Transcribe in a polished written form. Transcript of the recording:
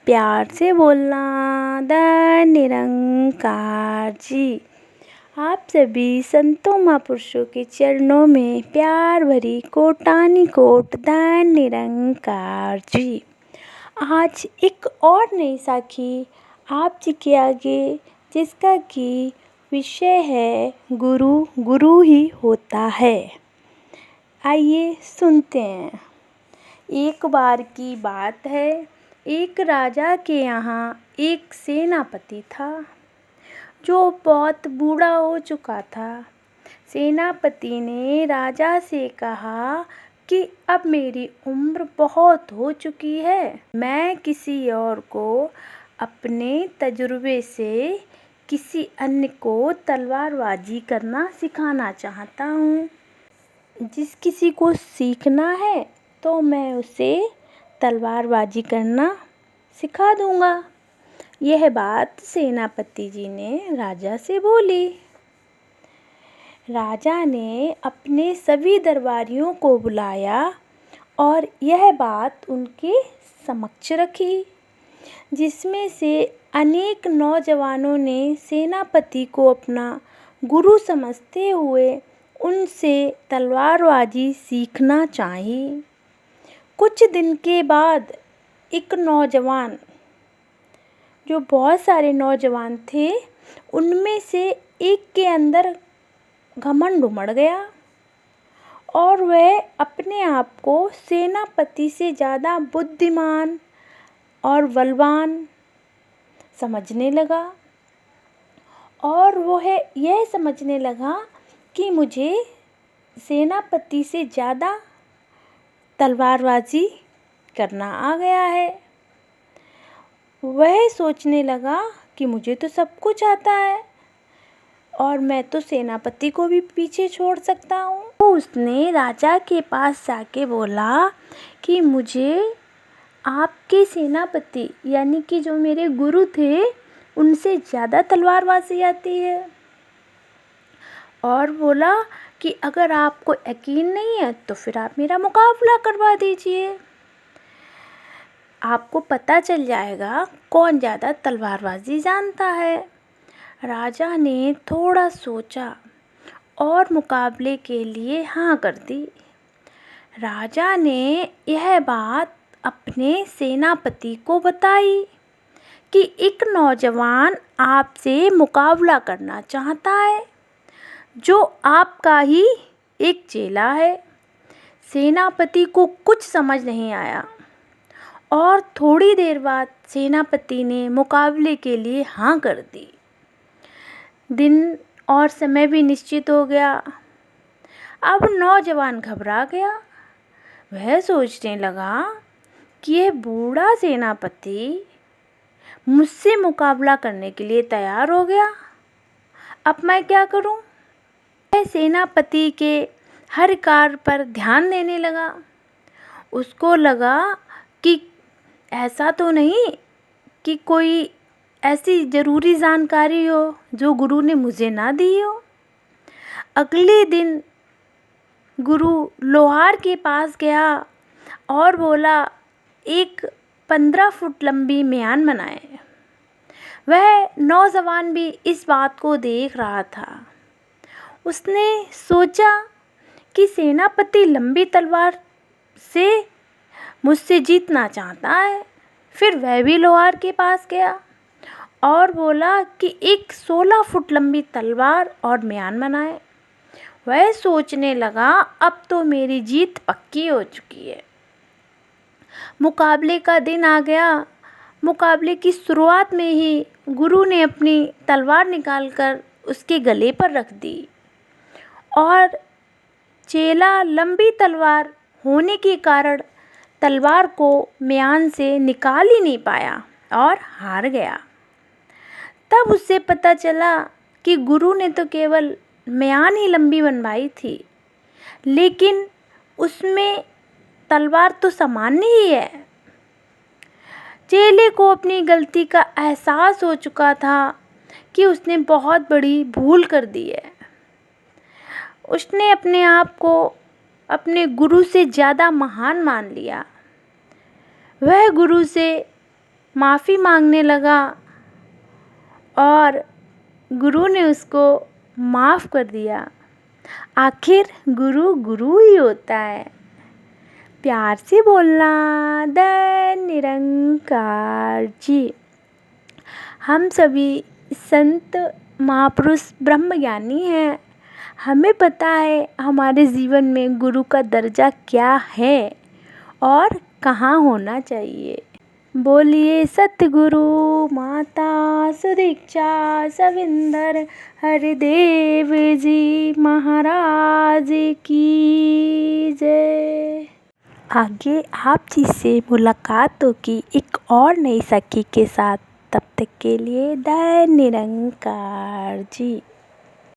प्यार से बोलना। धन निरंकार जी। आप सभी संतों महापुरुषों के चरणों में प्यार भरी कोटानी कोट धन निरंकार जी। आज एक और नई साखी आप जी के आगे, जिसका कि विषय है गुरु गुरु ही होता है। आइए सुनते हैं। एक बार की बात है, एक राजा के यहाँ एक सेनापति था जो बहुत बूढ़ा हो चुका था। सेनापति ने राजा से कहा कि अब मेरी उम्र बहुत हो चुकी है, मैं किसी और को अपने तजुर्बे से किसी अन्य को तलवारबाजी करना सिखाना चाहता हूँ। जिस किसी को सीखना है तो मैं उसे तलवारबाजी करना सिखा दूंगा। यह बात सेनापति जी ने राजा से बोली। राजा ने अपने सभी दरबारियों को बुलाया और यह बात उनके समक्ष रखी, जिसमें से अनेक नौजवानों ने सेनापति को अपना गुरु समझते हुए उनसे तलवारबाजी सीखना चाही। कुछ दिन के बाद एक नौजवान, जो बहुत सारे नौजवान थे, उनमें से एक के अंदर घमंड उमड़ गया और वह अपने आप को सेनापति से ज़्यादा बुद्धिमान और बलवान समझने लगा और वह यह समझने लगा कि मुझे सेनापति से ज़्यादा तलवारबाजी करना आ गया है। वह सोचने लगा कि मुझे तो सब कुछ आता है और मैं तो सेनापति को भी पीछे छोड़ सकता हूँ। तो उसने राजा के पास जाके बोला कि मुझे आपके सेनापति यानी कि जो मेरे गुरु थे, उनसे ज़्यादा तलवारबाजी आती है। और बोला कि अगर आपको यकीन नहीं है तो फिर आप मेरा मुकाबला करवा दीजिए, आपको पता चल जाएगा कौन ज़्यादा तलवारबाजी जानता है। राजा ने थोड़ा सोचा और मुकाबले के लिए हाँ कर दी। राजा ने यह बात अपने सेनापति को बताई कि एक नौजवान आपसे मुकाबला करना चाहता है, जो आपका ही एक चेला है। सेनापति को कुछ समझ नहीं आया और थोड़ी देर बाद सेनापति ने मुकाबले के लिए हाँ कर दी। दिन और समय भी निश्चित हो गया। अब नौजवान घबरा गया। वह सोचने लगा कि यह बूढ़ा सेनापति मुझसे मुकाबला करने के लिए तैयार हो गया, अब मैं क्या करूं? वह सेनापति के हर कार्य पर ध्यान देने लगा। उसको लगा कि ऐसा तो नहीं कि कोई ऐसी ज़रूरी जानकारी हो जो गुरु ने मुझे ना दी हो। अगले दिन गुरु लोहार के पास गया और बोला, एक 15 फुट लंबी म्यान बनाए। वह नौजवान भी इस बात को देख रहा था। उसने सोचा कि सेनापति लंबी तलवार से मुझसे जीतना चाहता है। फिर वह भी लोहार के पास गया और बोला कि एक 16 फुट लंबी तलवार और म्यान बनाए। वह सोचने लगा, अब तो मेरी जीत पक्की हो चुकी है। मुकाबले का दिन आ गया। मुकाबले की शुरुआत में ही गुरु ने अपनी तलवार निकालकर उसके गले पर रख दी और चेला लंबी तलवार होने के कारण तलवार को म्यान से निकाल ही नहीं पाया और हार गया। तब उससे पता चला कि गुरु ने तो केवल म्यान ही लंबी बनवाई थी, लेकिन उसमें तलवार तो सामान्य ही है। चेले को अपनी गलती का एहसास हो चुका था कि उसने बहुत बड़ी भूल कर दी है। उसने अपने आप को अपने गुरु से ज़्यादा महान मान लिया। वह गुरु से माफ़ी मांगने लगा और गुरु ने उसको माफ़ कर दिया। आखिर गुरु गुरु ही होता है। प्यार से बोलना। दयाल निरंकार जी। हम सभी संत महापुरुष ब्रह्मज्ञानी हैं। हमें पता है हमारे जीवन में गुरु का दर्जा क्या है और कहाँ होना चाहिए। बोलिए सतगुरु माता सुदीक्षा सविंदर हरिदेव जी महाराज की जय। आगे आप जी से मुलाकात होगी एक और नई सखी के साथ। तब तक के लिए दयाल निरंकार जी।